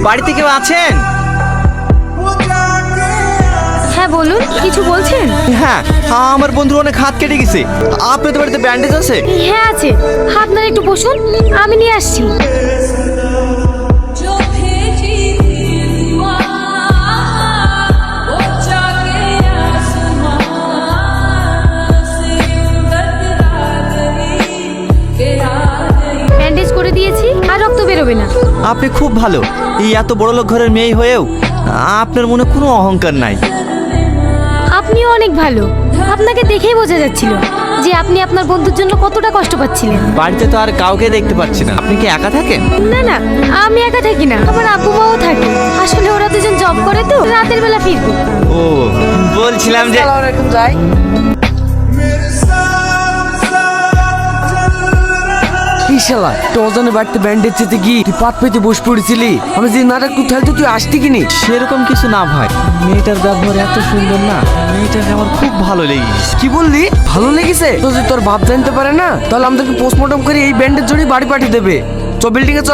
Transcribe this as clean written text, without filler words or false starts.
বাড়িতে কেউ আছেন? হ্যাঁ বলুন, কিছু বলছেন? হ্যাঁ, আমার বন্ধুর অনেক হাত কেটে গেছে। আপনাদের বাড়িতে ব্যান্ডেজ আছে? হ্যাঁ আছে, আপনারা একটু বসুন, আমি নিয়ে আসছি। ব্যান্ডেজ করে দিয়েছি, আর রক্ত বেরোবে না। আপনি খুব ভালো। এই এত বড় লোক ঘরের মেয়ে হয়েও আপনার মনে কোনো অহংকার নাই। আপনিও অনেক ভালো। আপনাকে দেখেই বোঝা যাচ্ছিল যে আপনি আপনার বন্ধুর জন্য কতটা কষ্ট পাচ্ছিলেন। বাড়িতে তো আর কাউকে দেখতে পাচ্ছি না। আপনি কি একা থাকেন? না না, আমি একা থাকি না, আমার আব্বু মাও থাকে। আসলে ওরা দুজন জব করে তো, রাতের বেলা ফিরবে। ও, বলছিলাম যে যাই। ইশালা টজনের বাড়িতে ব্যান্ডেজ চেতে গিয়ে তুই পাত পেতে বসে পড়েছিলি। আমি যে নাটক কোথায় তুই আসতি কিনি? সেরকম কিছু না ভাই, মেয়েটার ব্যবহার এত সুন্দর না, মেয়েটাকে আমার খুব ভালো লেগেছে। কি বললি? ভালো লেগেছে তো? যে তোর বাপ জানতে পারে না, তাহলে আমাদেরকে পোস্টমর্টম করে এই ব্যান্ডেজ জড়িয়ে বাড়ি পাঠিয়ে দেবে। চ বিল্ডিং এ চ।